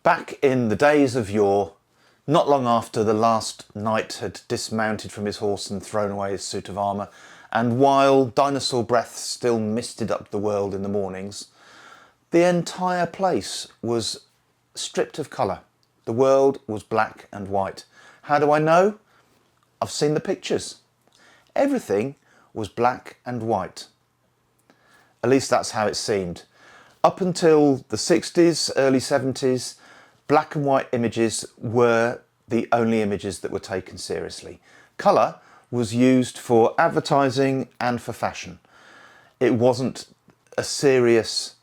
Back in the days of yore, not long after the last knight had dismounted from his horse and thrown away his suit of armour, and while dinosaur breath still misted up the world in the mornings, the entire place was stripped of colour. The world was black and white. How do I know? I've seen the pictures. Everything was black and white. At least that's how it seemed. Up until the 60s, early 70s, black and white images were the only images that were taken seriously. Colour was used for advertising and for fashion. It wasn't a serious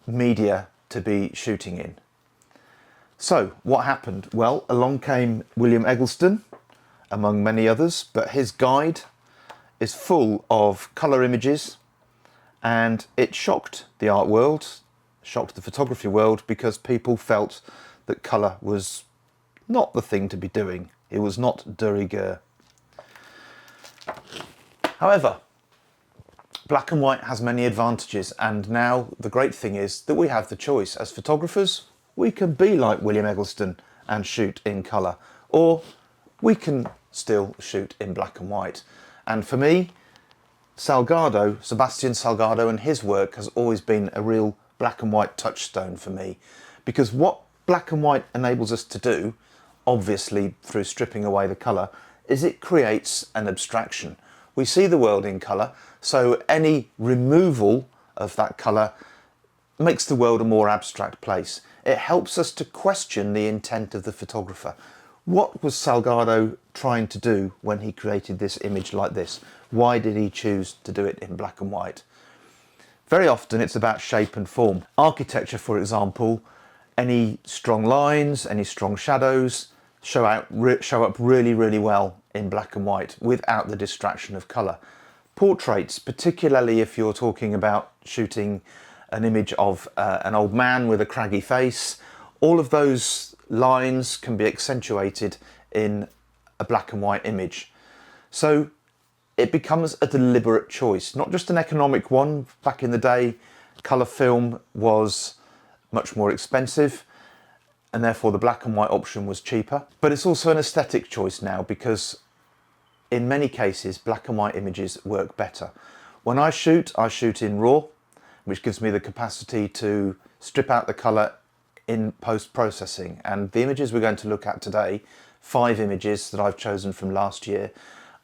media to be shooting in. So what happened? Well, along came William Eggleston, among many others, but his guide is full of colour images, and it shocked the art world, shocked the photography world, because people felt that colour was not the thing to be doing. It was not de rigueur. However, black and white has many advantages, and now the great thing is that we have the choice. As photographers, we can be like William Eggleston and shoot in colour, or we can still shoot in black and white. And for me, Sebastian Salgado and his work has always been a real black and white touchstone for me, because what black and white enables us to do, obviously through stripping away the colour, is it creates an abstraction. We see the world in colour, so any removal of that colour makes the world a more abstract place. It helps us to question the intent of the photographer. What was Salgado trying to do when he created this image like this? Why did he choose to do it in black and white? Very often it's about shape and form. Architecture, for example, any strong lines, any strong shadows show up really, really well in black and white without the distraction of colour. Portraits, particularly if you're talking about shooting an image of an old man with a craggy face, all of those lines can be accentuated in a black and white image. So it becomes a deliberate choice, not just an economic one. Back in the day, colour film was much more expensive, and therefore the black and white option was cheaper. But it's also an aesthetic choice now, because in many cases black and white images work better. When I shoot in RAW, which gives me the capacity to strip out the colour in post-processing. And the images we're going to look at today, 5 images that I've chosen from last year,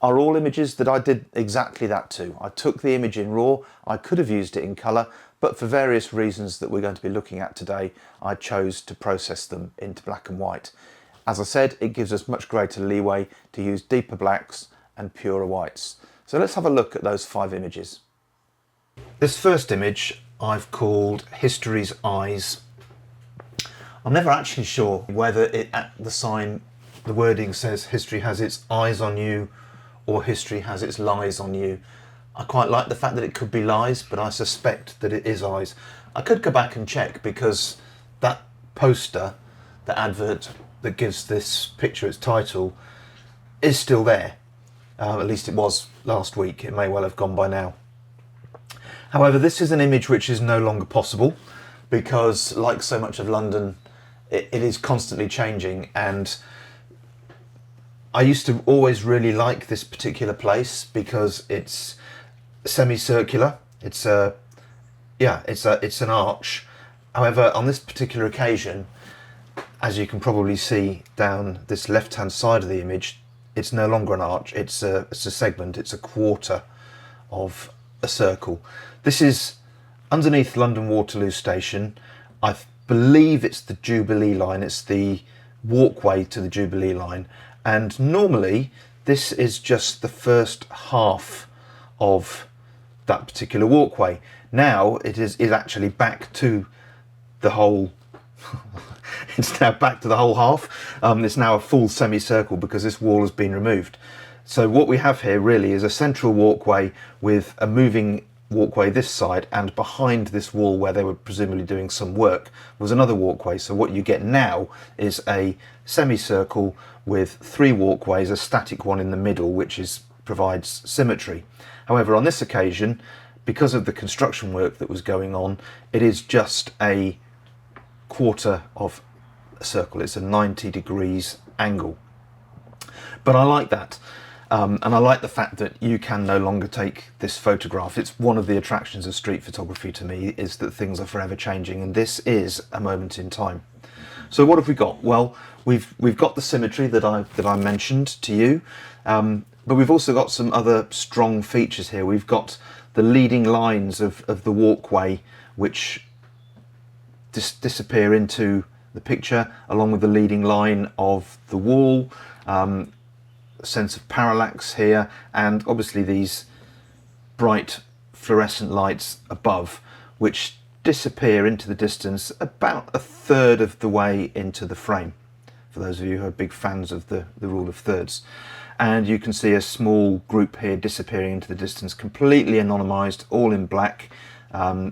are all images that I did exactly that to. I took the image in RAW, I could have used it in colour, but for various reasons that we're going to be looking at today, I chose to process them into black and white. As I said, it gives us much greater leeway to use deeper blacks and purer whites. So let's have a look at those 5 images. This first image I've called History's Eyes. I'm never actually sure whether the wording says history has its eyes on you or history has its lies on you. I quite like the fact that it could be lies, but I suspect that it is eyes. I could go back and check, because that poster, the advert that gives this picture its title, is still there. At least it was last week. It may well have gone by now. However, this is an image which is no longer possible, because like so much of London, it is constantly changing, and I used to always really like this particular place because it's semicircular. It's an arch. However, on this particular occasion, as you can probably see down this left-hand side of the image, it's no longer an arch. It's a segment. It's a quarter of a circle. This is underneath London Waterloo Station. I believe it's the Jubilee line. It's the walkway to the Jubilee line, and normally this is just the first half of that particular walkway. Now it is actually back to the whole it's now back to the whole half. It's now a full semicircle because this wall has been removed. So what we have here really is a central walkway with a moving walkway this side, and behind this wall where they were presumably doing some work was another walkway. So what you get now is a semicircle with 3 walkways, a static one in the middle which provides symmetry. However, on this occasion, because of the construction work that was going on, it is just a quarter of circle. It's a 90 degrees angle. But I like that. And I like the fact that you can no longer take this photograph. It's one of the attractions of street photography to me, is that things are forever changing, and this is a moment in time. So what have we got? Well, we've got the symmetry that I mentioned to you, but we've also got some other strong features here. We've got the leading lines of the walkway, which disappear into the picture, along with the leading line of the wall. Sense of parallax here, and obviously these bright fluorescent lights above, which disappear into the distance about a third of the way into the frame, for those of you who are big fans of the rule of thirds. And you can see a small group here disappearing into the distance, completely anonymized, all in black,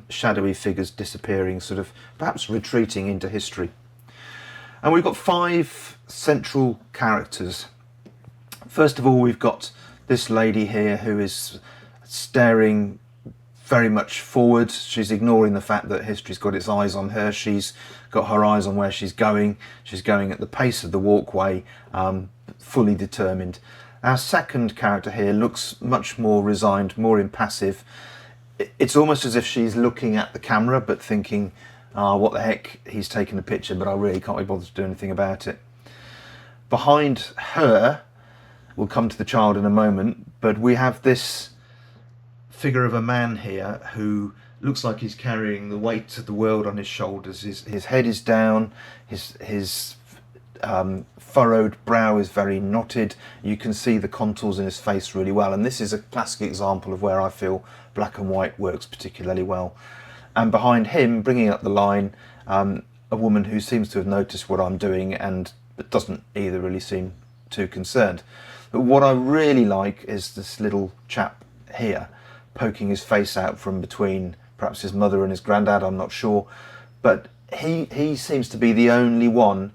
shadowy figures disappearing, sort of perhaps retreating into history. And we've got 5 central characters. First of all, we've got this lady here who is staring very much forward. She's ignoring the fact that history's got its eyes on her. She's got her eyes on where she's going. She's going at the pace of the walkway, fully determined. Our second character here looks much more resigned, more impassive. It's almost as if she's looking at the camera but thinking, what the heck, he's taking a picture, but I really can't be bothered to do anything about it. Behind her, we'll come to the child in a moment, but we have this figure of a man here who looks like he's carrying the weight of the world on his shoulders. His head is down, his furrowed brow is very knotted. You can see the contours in his face really well, and this is a classic example of where I feel black and white works particularly well. And behind him, bringing up the line, a woman who seems to have noticed what I'm doing and doesn't either really seem too concerned. But what I really like is this little chap here, poking his face out from between perhaps his mother and his granddad, I'm not sure. But he seems to be the only one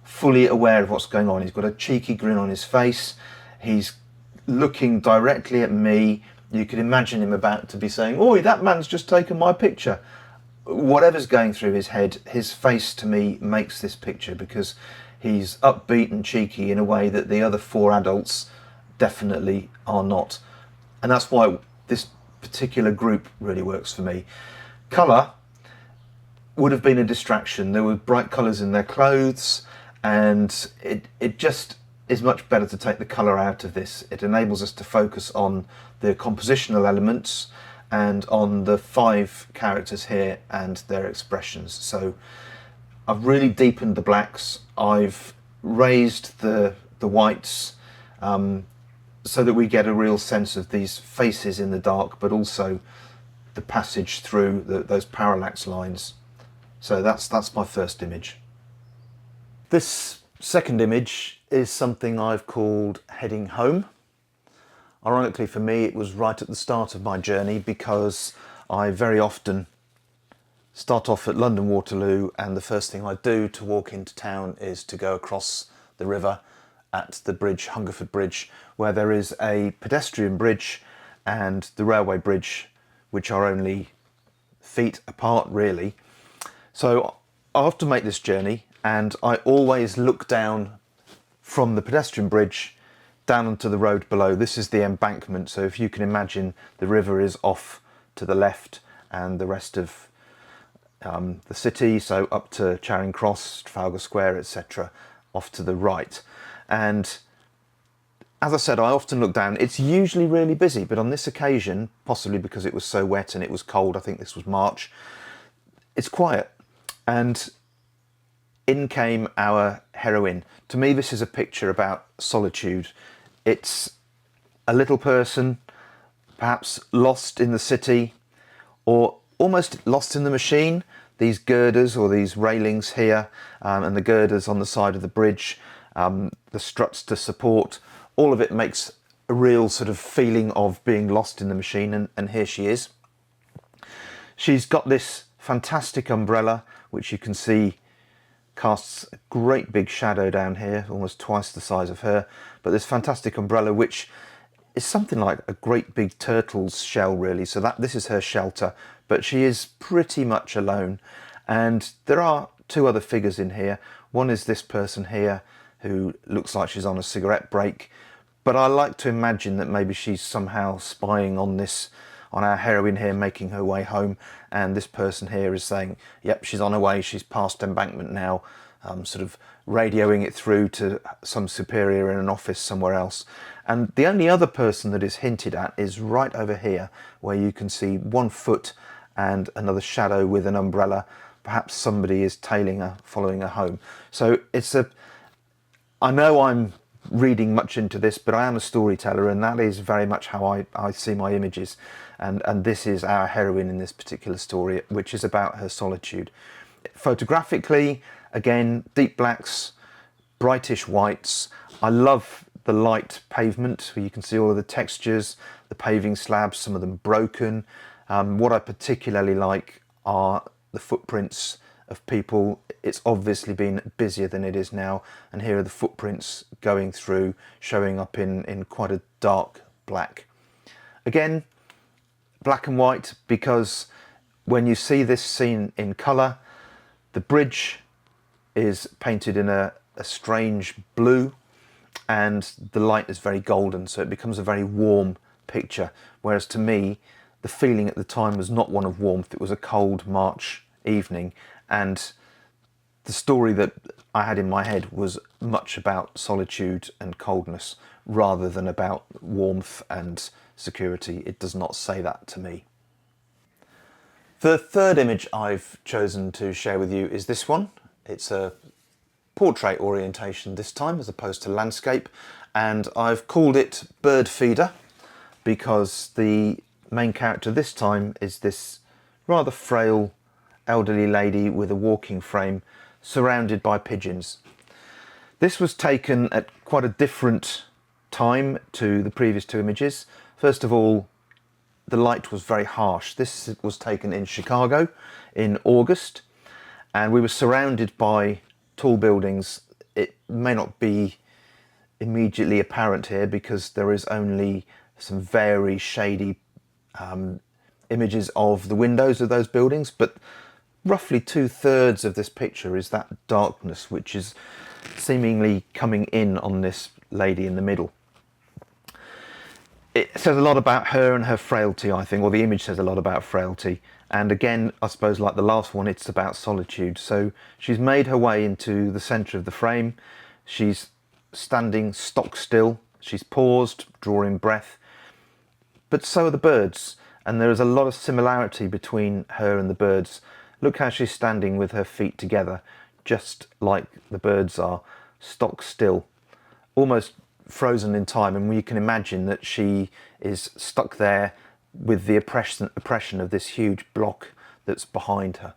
fully aware of what's going on. He's got a cheeky grin on his face. He's looking directly at me. You could imagine him about to be saying, "Oi, that man's just taken my picture." Whatever's going through his head, his face to me makes this picture, because he's upbeat and cheeky in a way that the other 4 adults definitely are not. And that's why this particular group really works for me. Colour would have been a distraction. There were bright colours in their clothes, and it just is much better to take the colour out of this. It enables us to focus on the compositional elements and on the 5 characters here and their expressions. So I've really deepened the blacks, I've raised the whites, so that we get a real sense of these faces in the dark, but also the passage through those parallax lines. So that's my first image. This second image is something I've called Heading Home. Ironically for me, it was right at the start of my journey, because I very often start off at London Waterloo, and the first thing I do to walk into town is to go across the river at the bridge, Hungerford Bridge, where there is a pedestrian bridge and the railway bridge, which are only feet apart really. So I often make this journey, and I always look down from the pedestrian bridge down onto the road below. This is the embankment, so if you can imagine, the river is off to the left and the rest of the city, so up to Charing Cross, Trafalgar Square, etc., off to the right. And as I said, I often look down. It's usually really busy, but on this occasion, possibly because it was so wet and it was cold, I think this was March, it's quiet. And in came our heroine. To me, this is a picture about solitude. It's a little person, perhaps lost in the city, or almost lost in the machine. These girders or these railings here, and the girders on the side of the bridge, the struts to support, all of it makes a real sort of feeling of being lost in the machine, and here she is. She's got this fantastic umbrella, which you can see casts a great big shadow down here, almost twice the size of her, but this fantastic umbrella, which is something like a great big turtle's shell really, so this is her shelter, but she is pretty much alone. And there are two other figures in here. One is this person here who looks like she's on a cigarette break, but I like to imagine that maybe she's somehow spying on our heroine here, making her way home, and this person here is saying, yep, she's on her way, she's past embankment now, sort of radioing it through to some superior in an office somewhere else. And the only other person that is hinted at is right over here, where you can see 1 foot and another shadow with an umbrella. Perhaps somebody is tailing her, following her home. So I know I'm reading much into this, but I am a storyteller, and that is very much how I see my images. And this is our heroine in this particular story, which is about her solitude. Photographically, again, deep blacks, brightish whites. I love the light pavement, where you can see all of the textures, the paving slabs, some of them broken. What I particularly like are the footprints of people. It's obviously been busier than it is now, and here are the footprints going through, showing up in quite a dark black. Again, black and white, because when you see this scene in colour, the bridge is painted in a strange blue, and the light is very golden, so it becomes a very warm picture. Whereas to me, the feeling at the time was not one of warmth, it was a cold March evening, and the story that I had in my head was much about solitude and coldness rather than about warmth and security. It does not say that to me. The third image I've chosen to share with you is this one. It's a portrait orientation this time as opposed to landscape, and I've called it Bird Feeder because the main character this time is this rather frail elderly lady with a walking frame surrounded by pigeons. This was taken at quite a different time to the previous two images. First of all, the light was very harsh. This was taken in Chicago in August, and we were surrounded by tall buildings. It may not be immediately apparent here because there is only some very shady images of the windows of those buildings, but roughly 2/3 of this picture is that darkness which is seemingly coming in on this lady in the middle. It says a lot about her and her frailty, I think, or the image says a lot about frailty. And again, I suppose like the last one, it's about solitude. So she's made her way into the centre of the frame. She's standing stock still. She's paused, drawing breath. But so are the birds. And there is a lot of similarity between her and the birds. Look how she's standing with her feet together, just like the birds are, stock still, almost frozen in time. And you can imagine that she is stuck there with the oppression of this huge block that's behind her.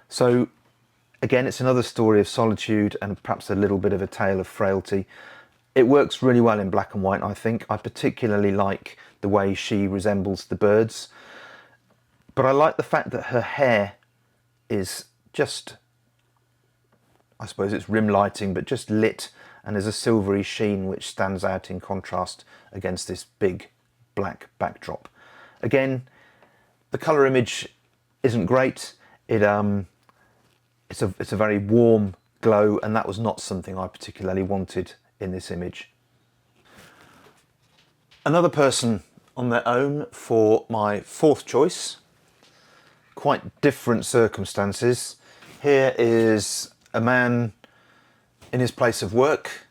So again, it's another story of solitude and perhaps a little bit of a tale of frailty. It works really well in black and white, I think. I particularly like the way she resembles the birds, but I like the fact that her hair is just, I suppose it's rim lighting, but just lit, and there's a silvery sheen which stands out in contrast against this big black backdrop. Again, the colour image isn't great. It's a very warm glow, and that was not something I particularly wanted in this image. Another person on their own for my fourth choice. Quite different circumstances. Here is a man in his place of work,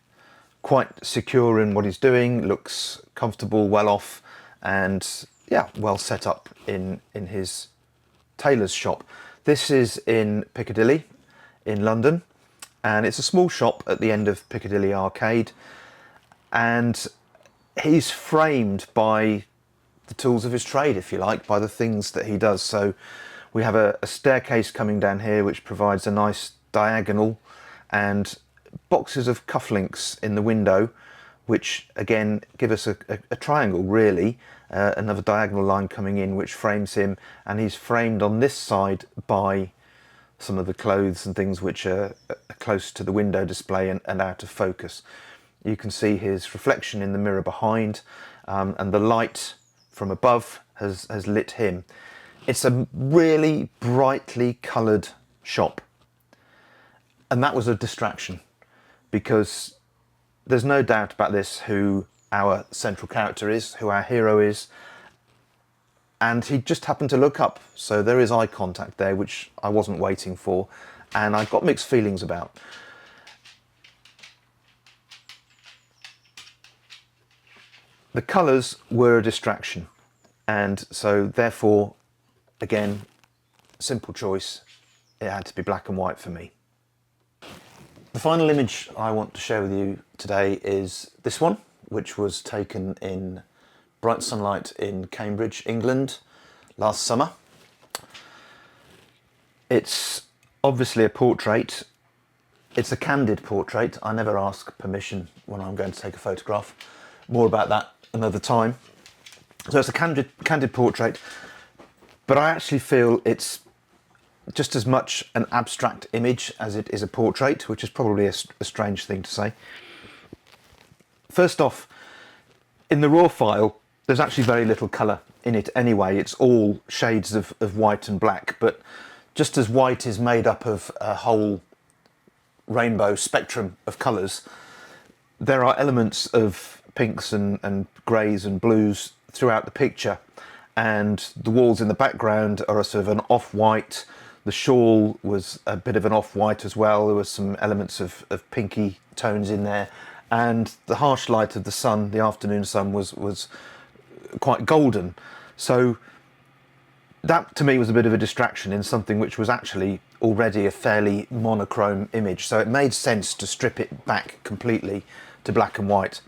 quite secure in what he's doing, looks comfortable, well off, and yeah, well set up in his tailor's shop. This is in Piccadilly in London, and it's a small shop at the end of Piccadilly Arcade, and he's framed by the tools of his trade, if you like, by the things that he does. So we have a staircase coming down here which provides a nice diagonal, and boxes of cufflinks in the window which again give us a triangle really, another diagonal line coming in which frames him, and he's framed on this side by some of the clothes and things which are close to the window display and out of focus. You can see his reflection in the mirror behind, and the light from above has lit him. It's a really brightly coloured shop. And that was a distraction, because there's no doubt about this who our central character is, who our hero is, and he just happened to look up. So there is eye contact there, which I wasn't waiting for, and I got mixed feelings about. The colours were a distraction, and so therefore, again, simple choice, it had to be black and white for me. The final image I want to share with you today is this one, which was taken in bright sunlight in Cambridge, England, last summer. It's obviously a portrait. It's a candid portrait. I never ask permission when I'm going to take a photograph. More about that another time. So it's a candid portrait, but I actually feel it's just as much an abstract image as it is a portrait, which is probably a strange thing to say. First off, in the raw file, there's actually very little colour in it anyway. It's all shades of white and black, but just as white is made up of a whole rainbow spectrum of colours, there are elements of pinks and greys and blues throughout the picture, and the walls in the background are a sort of an off-white. The shawl was a bit of an off-white as well. There was some elements of pinky tones in there, and the harsh light of the sun, the afternoon sun, was quite golden. So that to me was a bit of a distraction in something which was actually already a fairly monochrome image. So it made sense to strip it back completely to black and white.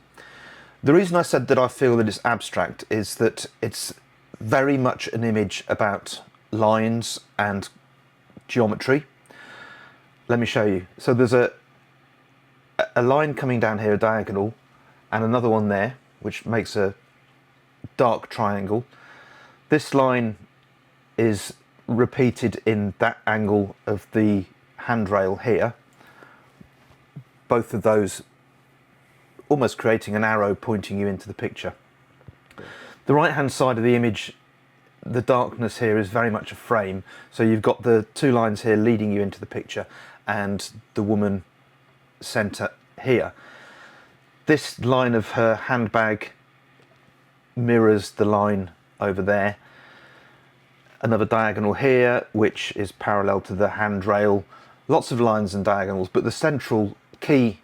The reason I said that I feel that it's abstract is that it's very much an image about lines and geometry. Let me show you. So there's a line coming down here, a diagonal, and another one there, which makes a dark triangle. This line is repeated in that angle of the handrail here. Both of those almost creating an arrow pointing you into the picture. The right hand side of the image, the darkness here is very much a frame. So you've got the two lines here leading you into the picture and the woman centre here. This line of her handbag mirrors the line over there. Another diagonal here, which is parallel to the handrail. Lots of lines and diagonals, but the central key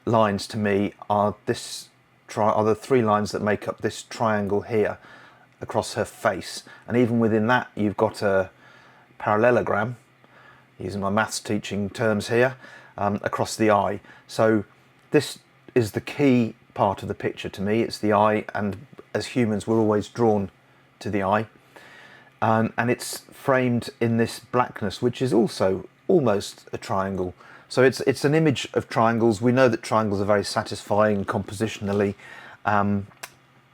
lines to me are the three lines that make up this triangle here across her face. And even within that, you've got a parallelogram, using my maths teaching terms here, across the eye. So this is the key part of the picture to me. It's the eye, and as humans we're always drawn to the eye, and it's framed in this blackness, which is also almost a triangle. So it's an image of triangles. We know that triangles are very satisfying compositionally, and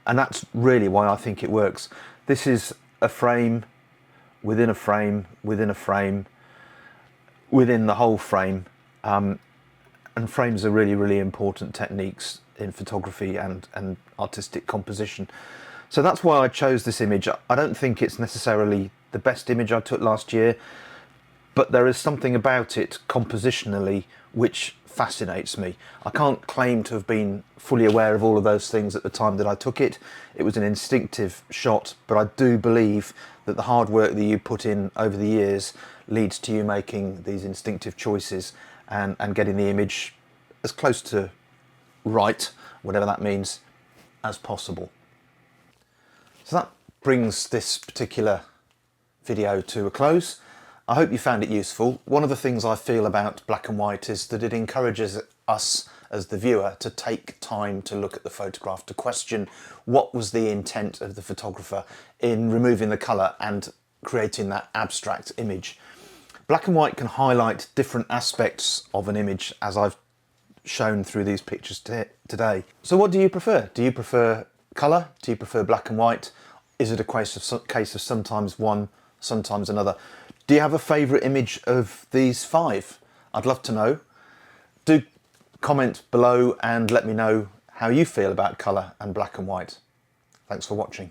that's really why I think it works. This is a frame within a frame within a frame within the whole frame, and frames are really important techniques in photography and artistic composition. So that's why I chose this image. I don't think it's necessarily the best image I took last year, but there is something about it compositionally which fascinates me. I can't claim to have been fully aware of all of those things at the time that I took it. It was an instinctive shot, but I do believe that the hard work that you put in over the years leads to you making these instinctive choices and getting the image as close to right, whatever that means, as possible. So that brings this particular video to a close. I hope you found it useful. One of the things I feel about black and white is that it encourages us as the viewer to take time to look at the photograph, to question what was the intent of the photographer in removing the colour and creating that abstract image. Black and white can highlight different aspects of an image, as I've shown through these pictures today. So what do you prefer? Do you prefer colour? Do you prefer black and white? Is it a case of sometimes one, sometimes another? Do you have a favourite image of these 5? I'd love to know. Do comment below and let me know how you feel about colour and black and white. Thanks for watching.